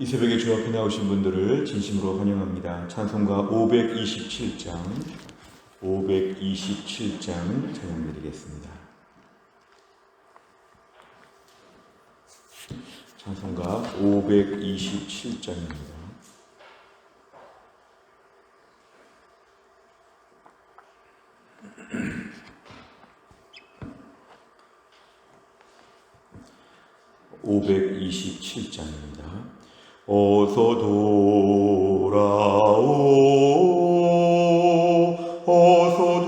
이 새벽에 주 앞에 나오신 분들을 진심으로 환영합니다. 찬송가 527장 찬양드리겠습니다. 찬송가 527장입니다. 어서 돌아오, 어서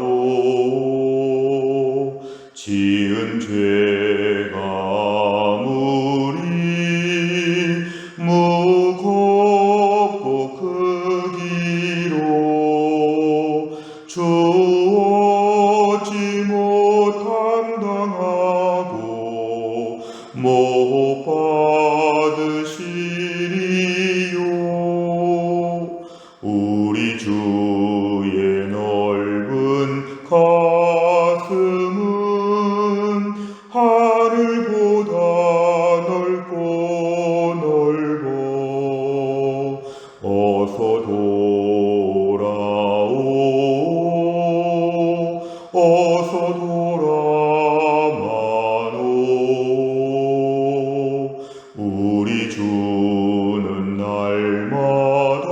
돌아마노. 지은 죄가 무리 무겁고 크기로 주 얻지 못함당하고 못 받으시리요. 우리 주의 넓은 가슴은 하늘보다 넓고 넓어. 어서 돌아오, 어서 돌아마노. 우리 주는 날마다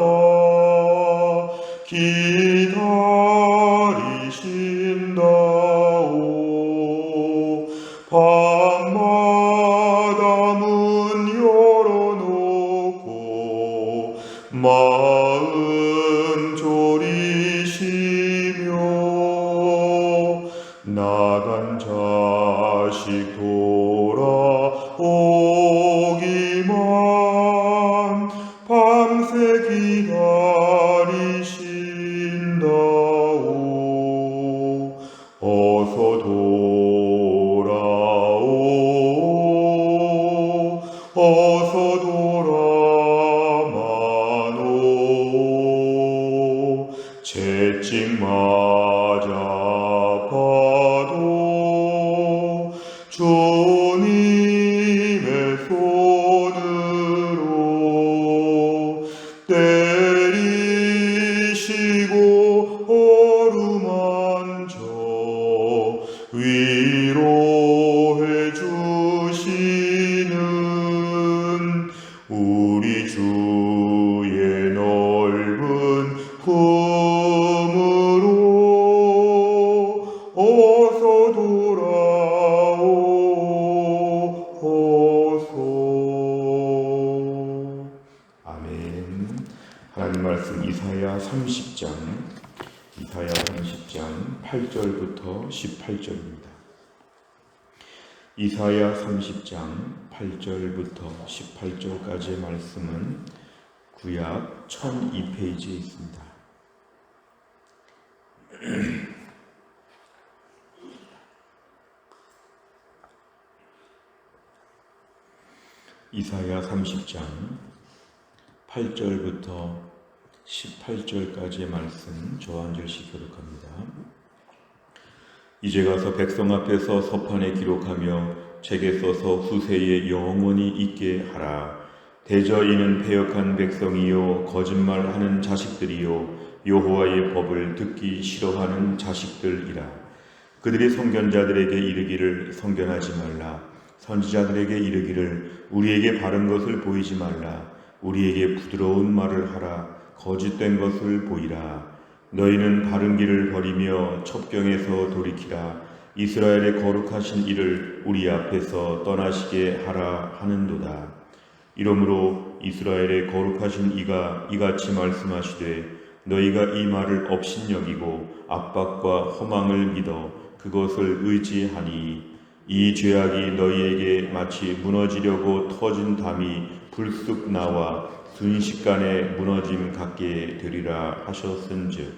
기다리신다오. 밤마다 문 열어놓고 마음 졸이시며 나간 자식 돌아오기만 밤새 기다리신다오. 어서 돌아오, 어서 돌아마노. 채찍 맞아 봐도 주님의 손으로 때리시고 어루만져 위로해 주시는 우리 주의 넓은 품으로 어서 돌아오, 어서. 아멘. 하나님 말씀 이사야 30장 8절부터 18절입니다. 이사야 30장 8절부터 18절까지의 말씀은 구약 1002페이지에 있습니다. 이사야 30장 8절부터 18절까지의 말씀 저 한 절씩 교독합니다. 이제 가서 백성 앞에서 서판에 기록하며 책에 써서 후세에 영원히 있게 하라. 대저 이는 패역한 백성이요 거짓말하는 자식들이요 여호와의 법을 듣기 싫어하는 자식들이라. 그들이 선견자들에게 이르기를 선견하지 말라. 선지자들에게 이르기를 우리에게 바른 것을 보이지 말라. 우리에게 부드러운 말을 하라. 거짓된 것을 보이라. 너희는 바른 길을 버리며 첩경에서 돌이키라. 이스라엘의 거룩하신 이를 우리 앞에서 떠나시게 하라 하는도다. 이러므로 이스라엘의 거룩하신 이가 이같이 말씀하시되 너희가 이 말을 업신여기고 압박과 허망을 믿어 그것을 의지하니 이 죄악이 너희에게 마치 무너지려고 터진 담이 불쑥 나와 순식간에 무너짐 같게 되리라 하셨은즉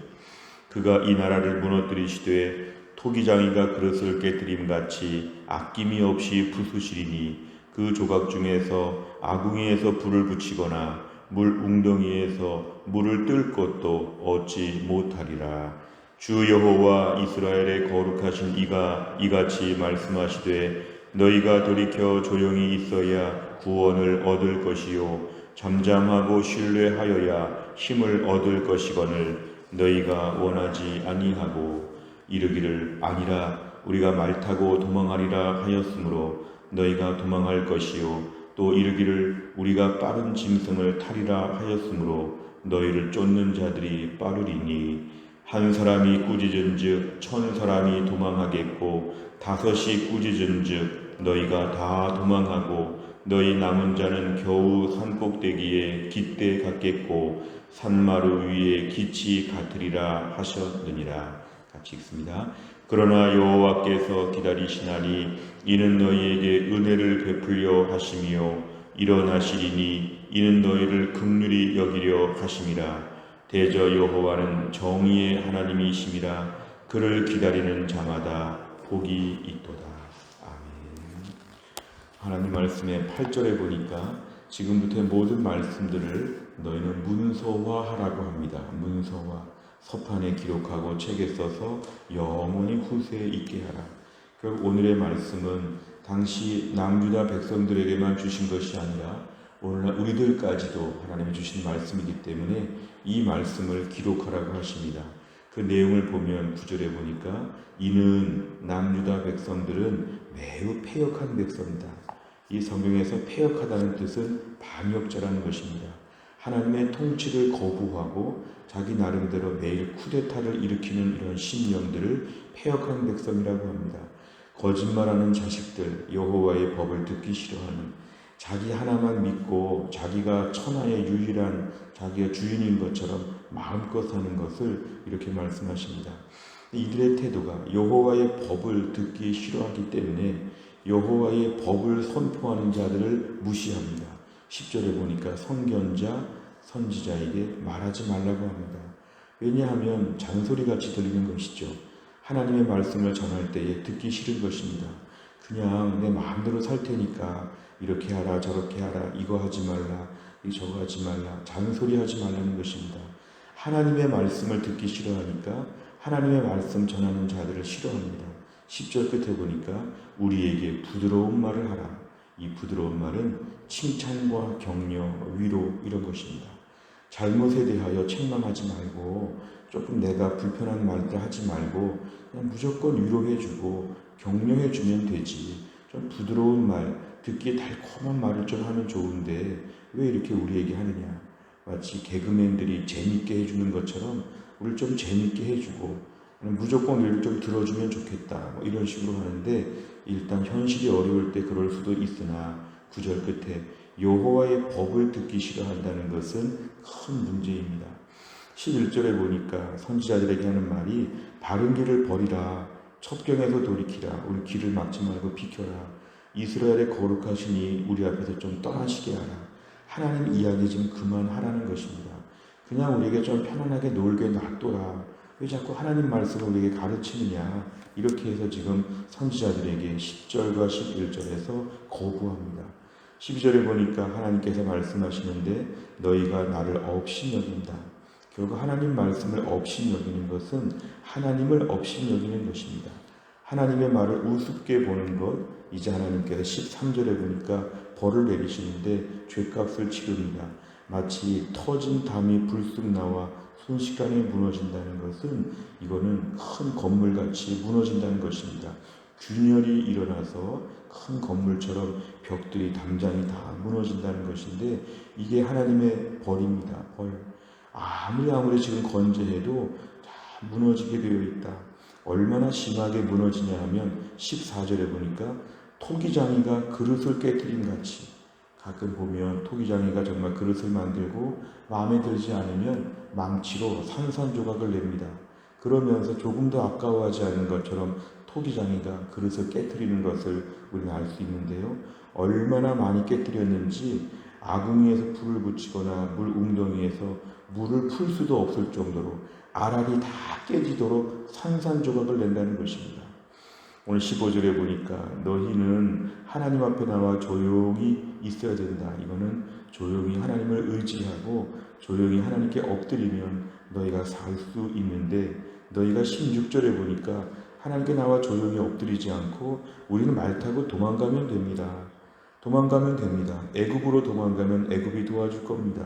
그가 이 나라를 무너뜨리시되 토기장이가 그릇을 깨뜨림같이 아낌이 없이 부수시리니 그 조각 중에서 아궁이에서 불을 붙이거나 물 웅덩이에서 물을 뜰 것도 얻지 못하리라. 주 여호와 이스라엘의 거룩하신 이가 이같이 말씀하시되 너희가 돌이켜 조용히 있어야 구원을 얻을 것이요 잠잠하고 신뢰하여야 힘을 얻을 것이거늘 너희가 원하지 아니하고 이르기를 아니라 우리가 말 타고 도망하리라 하였으므로 너희가 도망할 것이요 또 이르기를 우리가 빠른 짐승을 타리라 하였으므로 너희를 쫓는 자들이 빠르리니 한 사람이 꾸짖은즉 1000사람이 도망하겠고 5이 꾸짖은즉 너희가 다 도망하고 너희 남은 자는 겨우 산꼭대기에 깃대 같겠고 산마루 위에 깃이 같으리라 하셨느니라. 같이 읽습니다. 그러나 여호와께서 기다리시나니 이는 너희에게 은혜를 베풀려 하심이요 일어나시리니 이는 너희를 긍휼히 여기려 하심이라. 대저 여호와는 정의의 하나님이심이라. 그를 기다리는 자마다 복이 있도다. 아멘. 하나님 말씀의 8절에 보니까 지금부터의 모든 말씀들을 너희는 문서화하라고 합니다. 문서화. 서판에 기록하고 책에 써서 영원히 후세에 있게 하라. 그리고 오늘의 말씀은 당시 남유다 백성들에게만 주신 것이 아니라 오늘날 우리들까지도 하나님이 주신 말씀이기 때문에 이 말씀을 기록하라고 하십니다. 그 내용을 보면 9절에 보니까 이는 남유다 백성들은 매우 패역한 백성이다. 이 성경에서 패역하다는 뜻은 반역자라는 것입니다. 하나님의 통치를 거부하고 자기 나름대로 매일 쿠데타를 일으키는 이런 신령들을 패역한 백성이라고 합니다. 거짓말하는 자식들, 여호와의 법을 듣기 싫어하는, 자기 하나만 믿고 자기가 천하의 유일한 자기가 주인인 것처럼 마음껏 사는 것을 이렇게 말씀하십니다. 이들의 태도가 여호와의 법을 듣기 싫어하기 때문에 여호와의 법을 선포하는 자들을 무시합니다. 10절에 보니까 선견자, 선지자에게 말하지 말라고 합니다. 왜냐하면 잔소리같이 들리는 것이죠. 하나님의 말씀을 전할 때에 듣기 싫은 것입니다. 그냥 내 마음대로 살 테니까 이렇게 하라 저렇게 하라 이거 하지 말라 저거 하지 말라 잔소리 하지 말라는 것입니다. 하나님의 말씀을 듣기 싫어하니까 하나님의 말씀 전하는 자들을 싫어합니다. 10절 끝에 보니까 우리에게 부드러운 말을 하라. 이 부드러운 말은 칭찬과 격려, 위로 이런 것입니다. 잘못에 대하여 책망하지 말고 조금 내가 불편한 말들 하지 말고 그냥 무조건 위로해주고 격려해주면 되지. 좀 부드러운 말, 듣기에 달콤한 말을 좀 하면 좋은데 왜 이렇게 우리에게 하느냐. 마치 개그맨들이 재밌게 해주는 것처럼 우리를 좀 재밌게 해주고 무조건 우리를 좀 들어주면 좋겠다 뭐 이런 식으로 하는데 일단 현실이 어려울 때 그럴 수도 있으나 9절 끝에 여호와의 법을 듣기 싫어한다는 것은 큰 문제입니다. 11절에 보니까 선지자들에게 하는 말이 바른 길을 버리라. 첩경에서 돌이키라. 우리 길을 막지 말고 비켜라. 이스라엘의 거룩하시니 우리 앞에서 좀 떠나시게 하라. 하나님 이야기 좀 그만하라는 것입니다. 그냥 우리에게 좀 편안하게 놀게 놔둬라. 왜 자꾸 하나님 말씀을 우리에게 가르치느냐. 이렇게 해서 지금 선지자들에게 10절과 11절에서 거부합니다. 12절에 보니까 하나님께서 말씀하시는데 너희가 나를 업신여긴다. 결국 하나님 말씀을 업신여기는 것은 하나님을 업신여기는 것입니다. 하나님의 말을 우습게 보는 것, 이제 하나님께서 13절에 보니까 벌을 내리시는데 죗값을 치릅니다. 마치 터진 담이 불쑥 나와 순식간에 무너진다는 것은 이거는 큰 건물같이 무너진다는 것입니다. 균열이 일어나서 큰 건물처럼 벽들이 담장이 다 무너진다는 것인데 이게 하나님의 벌입니다. 벌. 아무리 지금 건재해도 다 무너지게 되어 있다. 얼마나 심하게 무너지냐 하면 14절에 보니까 토기장이가 그릇을 깨뜨린 같이 가끔 보면 토기장이가 정말 그릇을 만들고 마음에 들지 않으면 망치로 산산조각을 냅니다. 그러면서 조금 더 아까워하지 않는 것처럼 토기장이가 그릇을 깨뜨리는 것을 우리는 알 수 있는데요. 얼마나 많이 깨뜨렸는지 아궁이에서 불을 붙이거나 물 웅덩이에서 물을 풀 수도 없을 정도로 알알이 다 깨지도록 산산조각을 낸다는 것입니다. 오늘 15절에 보니까 너희는 하나님 앞에 나와 조용히 있어야 된다. 이거는 조용히 하나님을 의지하고 조용히 하나님께 엎드리면 너희가 살 수 있는데 너희가 16절에 보니까 하나님께 나와 조용히 엎드리지 않고 우리는 말 타고 도망가면 됩니다. 도망가면 됩니다. 애굽으로 도망가면 애굽이 도와줄 겁니다.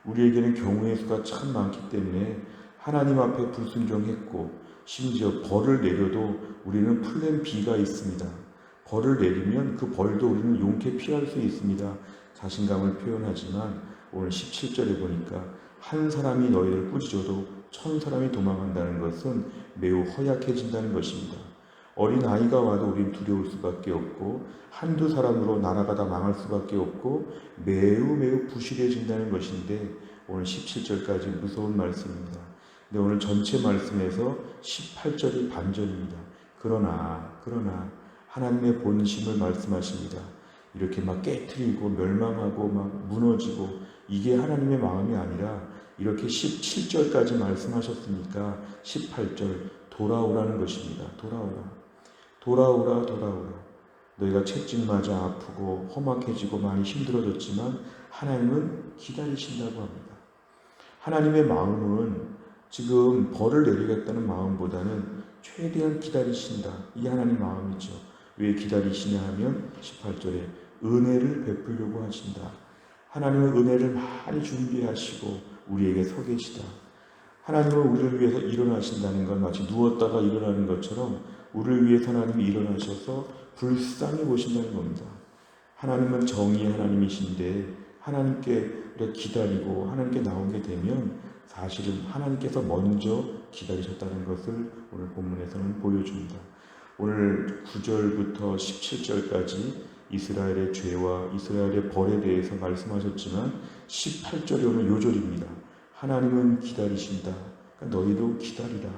우리에게는 경우의 수가 참 많기 때문에 하나님 앞에 불순종했고 심지어 벌을 내려도 우리는 플랜 B가 있습니다. 벌을 내리면 그 벌도 우리는 용케 피할 수 있습니다. 자신감을 표현하지만 오늘 17절에 보니까 한 사람이 너희를 꾸짖어도 1000사람이 도망간다는 것은 매우 허약해진다는 것입니다. 어린 아이가 와도 우린 두려울 수밖에 없고 한두 사람으로 나라가 다 망할 수밖에 없고 매우 부실해진다는 것인데 오늘 17절까지 무서운 말씀입니다. 근데 오늘 전체 말씀에서 18절이 반전입니다. 그러나 하나님의 본심을 말씀하십니다. 이렇게 막 깨트리고 멸망하고 막 무너지고 이게 하나님의 마음이 아니라 이렇게 17절까지 말씀하셨으니까 18절 돌아오라는 것입니다. 돌아오라. 너희가 채찍맞아 아프고 험악해지고 많이 힘들어졌지만 하나님은 기다리신다고 합니다. 하나님의 마음은 지금 벌을 내리겠다는 마음보다는 최대한 기다리신다. 이 하나님 마음이죠. 왜 기다리시냐 하면 18절에 은혜를 베풀려고 하신다. 하나님은 은혜를 많이 준비하시고 우리에게 서 계시다. 하나님은 우리를 위해서 일어나신다는 건 마치 누웠다가 일어나는 것처럼 우리를 위해서 하나님이 일어나셔서 불쌍히 보신다는 겁니다. 하나님은 정의의 하나님이신데 하나님께 기다리고 하나님께 나오게 되면 사실은 하나님께서 먼저 기다리셨다는 것을 오늘 본문에서는 보여줍니다. 오늘 9절부터 17절까지 이스라엘의 죄와 이스라엘의 벌에 대해서 말씀하셨지만 18절이 오늘 요절입니다. 하나님은 기다리신다. 그러니까 너희도 기다리라.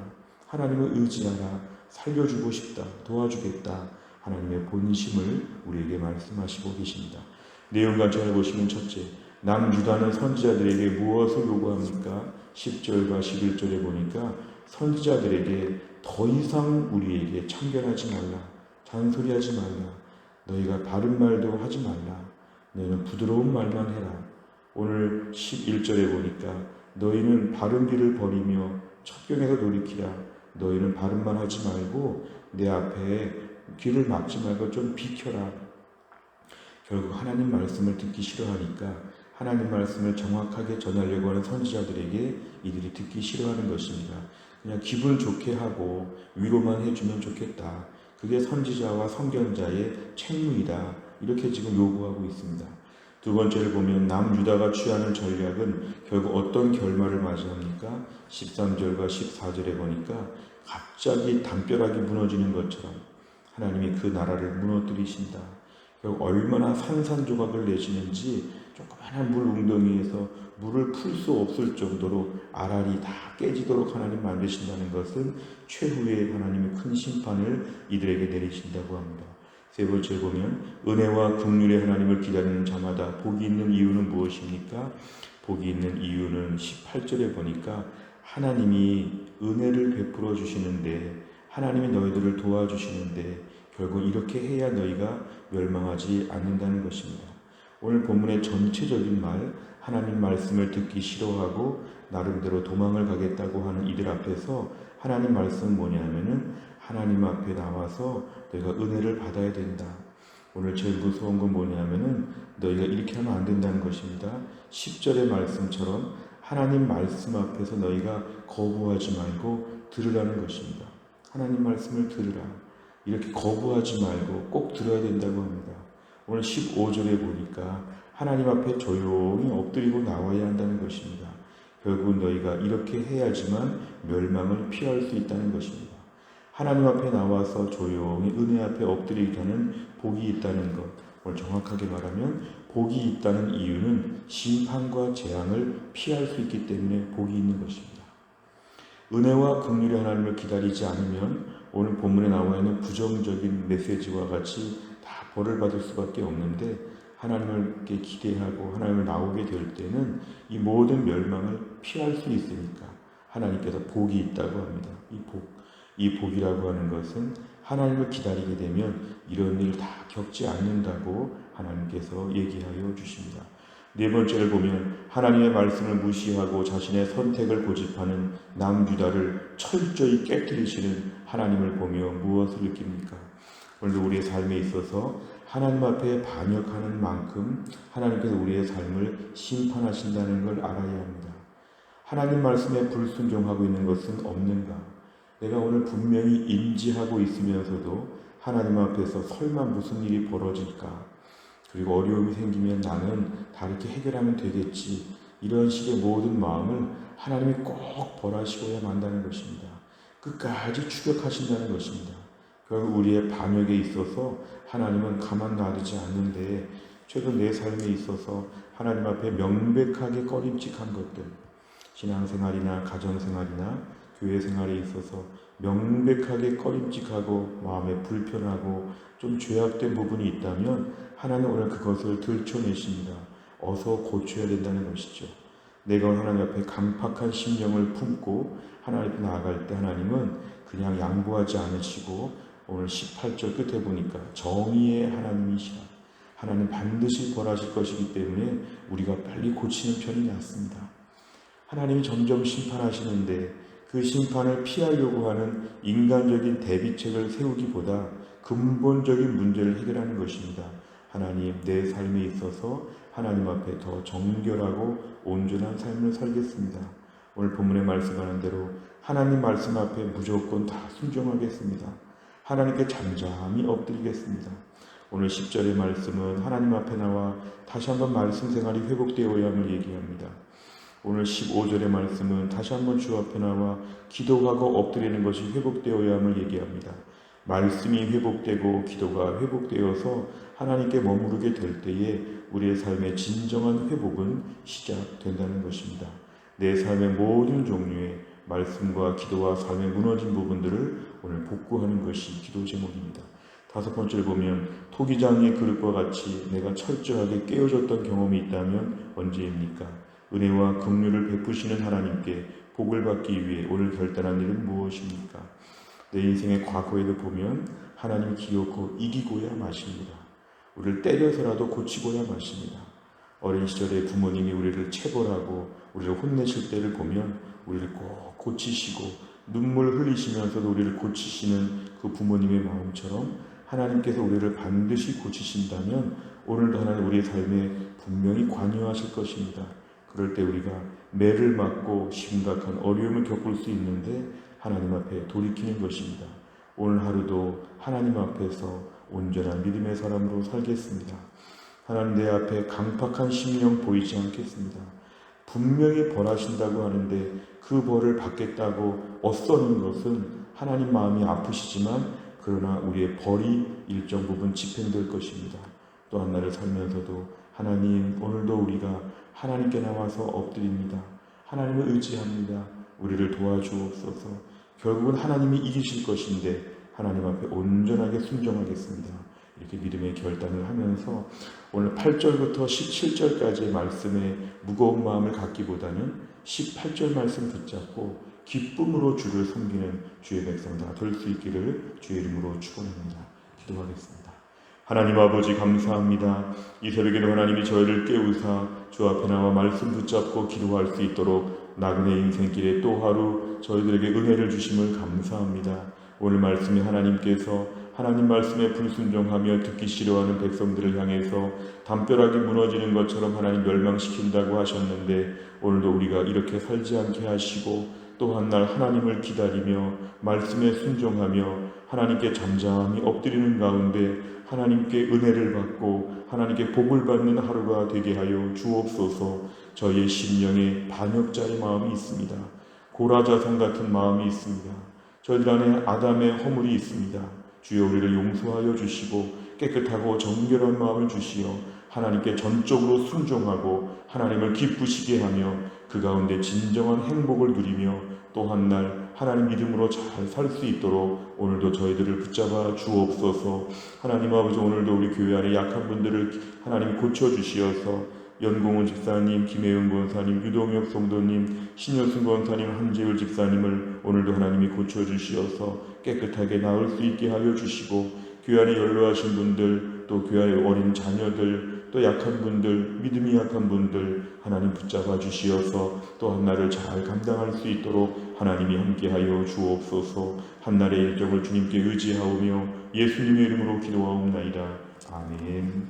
하나님을 의지하라. 살려주고 싶다. 도와주겠다. 하나님의 본심을 우리에게 말씀하시고 계십니다. 내용 간청을 보시면 첫째, 남유다는 선지자들에게 무엇을 요구합니까? 10절과 11절에 보니까 선지자들에게 더 이상 우리에게 참견하지 말라. 잔소리하지 말라. 너희가 바른 말도 하지 말라. 너희는 부드러운 말만 해라. 오늘 11절에 보니까 너희는 바른 길을 버리며 첩경에서 돌이키라. 너희는 바른 말 하지 말고 내 앞에 길을 막지 말고 좀 비켜라. 결국 하나님 말씀을 듣기 싫어하니까 하나님 말씀을 정확하게 전하려고 하는 선지자들에게 이들이 듣기 싫어하는 것입니다. 그냥 기분 좋게 하고 위로만 해주면 좋겠다. 그게 선지자와 선견자의 책무이다. 이렇게 지금 요구하고 있습니다. 두 번째를 보면 남유다가 취하는 전략은 결국 어떤 결말을 맞이합니까? 13절과 14절에 보니까 갑자기 담벼락이 무너지는 것처럼 하나님이 그 나라를 무너뜨리신다. 결국 얼마나 산산조각을 내시는지 조그마한 물 웅덩이에서 물을 풀 수 없을 정도로 알알이 다 깨지도록 하나님 만드신다는 것은 최후의 하나님의 큰 심판을 이들에게 내리신다고 합니다. 세 번째 보면 은혜와 긍휼의 하나님을 기다리는 자마다 복이 있는 이유는 무엇입니까? 복이 있는 이유는 18절에 보니까 하나님이 은혜를 베풀어 주시는데 하나님이 너희들을 도와주시는데 결국 이렇게 해야 너희가 멸망하지 않는다는 것입니다. 오늘 본문의 전체적인 말, 하나님 말씀을 듣기 싫어하고 나름대로 도망을 가겠다고 하는 이들 앞에서 하나님 말씀은 뭐냐면은 하나님 앞에 나와서 너희가 은혜를 받아야 된다. 오늘 제일 무서운 건 뭐냐면은 너희가 이렇게 하면 안 된다는 것입니다. 10절의 말씀처럼 하나님 말씀 앞에서 너희가 거부하지 말고 들으라는 것입니다. 하나님 말씀을 들으라. 이렇게 거부하지 말고 꼭 들어야 된다고 합니다. 오늘 15절에 보니까 하나님 앞에 조용히 엎드리고 나와야 한다는 것입니다. 결국 너희가 이렇게 해야지만 멸망을 피할 수 있다는 것입니다. 하나님 앞에 나와서 조용히 은혜 앞에 엎드리기는 복이 있다는 것. 오늘 정확하게 말하면 복이 있다는 이유는 심판과 재앙을 피할 수 있기 때문에 복이 있는 것입니다. 은혜와 긍휼의 하나님을 기다리지 않으면 오늘 본문에 나와 있는 부정적인 메시지와 같이 다 벌을 받을 수밖에 없는데 하나님을 기대하고 하나님을 나오게 될 때는 이 모든 멸망을 피할 수 있으니까 하나님께서 복이 있다고 합니다. 이 복이라고 하는 것은 하나님을 기다리게 되면 이런 일 다 겪지 않는다고 하나님께서 얘기하여 주십니다. 네 번째를 보면 하나님의 말씀을 무시하고 자신의 선택을 고집하는 남유다를 철저히 깨뜨리시는 하나님을 보며 무엇을 느낍니까? 오늘도 우리의 삶에 있어서 하나님 앞에 반역하는 만큼 하나님께서 우리의 삶을 심판하신다는 걸 알아야 합니다. 하나님 말씀에 불순종하고 있는 것은 없는가? 내가 오늘 분명히 인지하고 있으면서도 하나님 앞에서 설마 무슨 일이 벌어질까? 그리고 어려움이 생기면 나는 다 이렇게 해결하면 되겠지. 이런 식의 모든 마음을 하나님이 꼭 벌하시고야 만다는 것입니다. 끝까지 추격하신다는 것입니다. 결국 우리의 반역에 있어서 하나님은 가만 놔두지 않는데 최근 내 삶에 있어서 하나님 앞에 명백하게 꺼림칙한 것들, 신앙생활이나 가정생활이나 교회생활에 있어서 명백하게 꺼림칙하고 마음에 불편하고 좀 죄악된 부분이 있다면 하나님 오늘 그것을 들춰내십니다. 어서 고쳐야 된다는 것이죠. 내가 하나님 앞에 강팍한 심령을 품고 하나님 앞에 나아갈 때 하나님은 그냥 양보하지 않으시고 오늘 18절 끝에 보니까 정의의 하나님이시라. 하나님 반드시 벌하실 것이기 때문에 우리가 빨리 고치는 편이 낫습니다. 하나님이 점점 심판하시는데 그 심판을 피하려고 하는 인간적인 대비책을 세우기보다 근본적인 문제를 해결하는 것입니다. 하나님, 내 삶에 있어서 하나님 앞에 더 정결하고 온전한 삶을 살겠습니다. 오늘 본문에 말씀하는 대로 하나님 말씀 앞에 무조건 다 순종하겠습니다. 하나님께 잠잠히 엎드리겠습니다. 오늘 10절의 말씀은 하나님 앞에 나와 다시 한번 말씀 생활이 회복되어야 함을 얘기합니다. 오늘 15절의 말씀은 다시 한번 주 앞에 나와 기도하고 엎드리는 것이 회복되어야 함을 얘기합니다. 말씀이 회복되고 기도가 회복되어서 하나님께 머무르게 될 때에 우리의 삶의 진정한 회복은 시작된다는 것입니다. 내 삶의 모든 종류의 말씀과 기도와 삶의 무너진 부분들을 오늘 복구하는 것이 기도 제목입니다. 다섯 번째를 보면 토기장의 그릇과 같이 내가 철저하게 깨어졌던 경험이 있다면 언제입니까? 은혜와 긍휼을 베푸시는 하나님께 복을 받기 위해 오늘 결단한 일은 무엇입니까? 내 인생의 과거에도 보면 하나님이 기어코 이기고야 마십니다. 우리를 때려서라도 고치고야 마십니다. 어린 시절에 부모님이 우리를 체벌하고 우리를 혼내실 때를 보면 우리를 꼭 고치시고 눈물 흘리시면서도 우리를 고치시는 그 부모님의 마음처럼 하나님께서 우리를 반드시 고치신다면 오늘도 하나님 우리의 삶에 분명히 관여하실 것입니다. 그럴 때 우리가 매를 맞고 심각한 어려움을 겪을 수 있는데 하나님 앞에 돌이키는 것입니다. 오늘 하루도 하나님 앞에서 온전한 믿음의 사람으로 살겠습니다. 하나님 내 앞에 강팍한 심령 보이지 않겠습니다. 분명히 벌하신다고 하는데 그 벌을 받겠다고 어써는 것은 하나님 마음이 아프시지만 그러나 우리의 벌이 일정 부분 집행될 것입니다. 또 한 날을 살면서도 하나님 오늘도 우리가 하나님께 나와서 엎드립니다. 하나님을 의지합니다. 우리를 도와주옵소서. 결국은 하나님이 이기실 것인데 하나님 앞에 온전하게 순종하겠습니다. 이렇게 믿음의 결단을 하면서 오늘 8절부터 17절까지의 말씀에 무거운 마음을 갖기보다는 18절 말씀 붙잡고 기쁨으로 주를 섬기는 주의 백성 다 될 수 있기를 주의 이름으로 축원합니다. 기도하겠습니다. 하나님 아버지 감사합니다. 이 새벽에도 하나님이 저희를 깨우사 주 앞에 나와 말씀 붙잡고 기도할 수 있도록 나그네 인생길에 또 하루 저희들에게 은혜를 주심을 감사합니다. 오늘 말씀에 하나님께서 하나님 말씀에 불순종하며 듣기 싫어하는 백성들을 향해서 담벼락이 무너지는 것처럼 하나님 멸망시킨다고 하셨는데 오늘도 우리가 이렇게 살지 않게 하시고 또 한 날 하나님을 기다리며 말씀에 순종하며 하나님께 잠잠히 엎드리는 가운데 하나님께 은혜를 받고 하나님께 복을 받는 하루가 되게 하여 주옵소서. 저희의 심령에 반역자의 마음이 있습니다. 고라자성 같은 마음이 있습니다. 저희들 안에 아담의 허물이 있습니다. 주여 우리를 용서하여 주시고 깨끗하고 정결한 마음을 주시어 하나님께 전적으로 순종하고 하나님을 기쁘시게 하며 그 가운데 진정한 행복을 누리며 또 한 날 하나님 믿음으로 잘 살 수 있도록 오늘도 저희들을 붙잡아 주옵소서. 하나님 아버지 오늘도 우리 교회 안에 약한 분들을 하나님 고쳐주시어서 연공훈 집사님, 김혜은 권사님, 유동혁 성도님, 신효순 권사님, 한재율 집사님을 오늘도 하나님이 고쳐주시어서 깨끗하게 나을 수 있게 하여 주시고 교회 안에 연로하신 분들 또 교회의 어린 자녀들, 또 약한 분들, 믿음이 약한 분들 하나님 붙잡아 주시어서 또 한날을 잘 감당할 수 있도록 하나님이 함께하여 주옵소서. 한날의 일정을 주님께 의지하오며 예수님의 이름으로 기도하옵나이다. 아멘.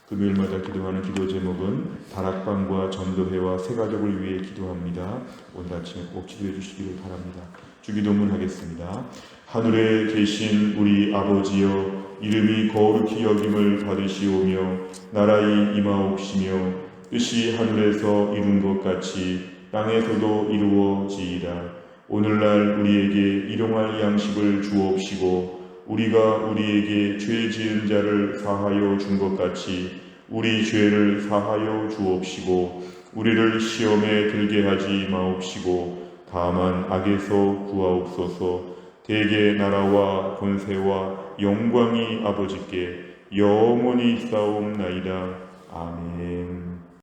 금요일마다 기도하는 기도 제목은 다락방과 전도회와 새가족을 위해 기도합니다. 오늘 아침에 꼭 기도해 주시기를 바랍니다. 주기도문 하겠습니다. 하늘에 계신 우리 아버지여, 이름이 거룩히 여김을 받으시오며 나라의 임하옵시며 뜻이 하늘에서 이룬 것 같이 땅에서도 이루어지이다. 오늘날 우리에게 일용할 양식을 주옵시고 우리가 우리에게 죄 지은 자를 사하여 준 것 같이 우리 죄를 사하여 주옵시고 우리를 시험에 들게 하지 마옵시고 다만 악에서 구하옵소서. 대개 나라와 권세와 영광이 아버지께 영원히 있사옵나이다. 아멘.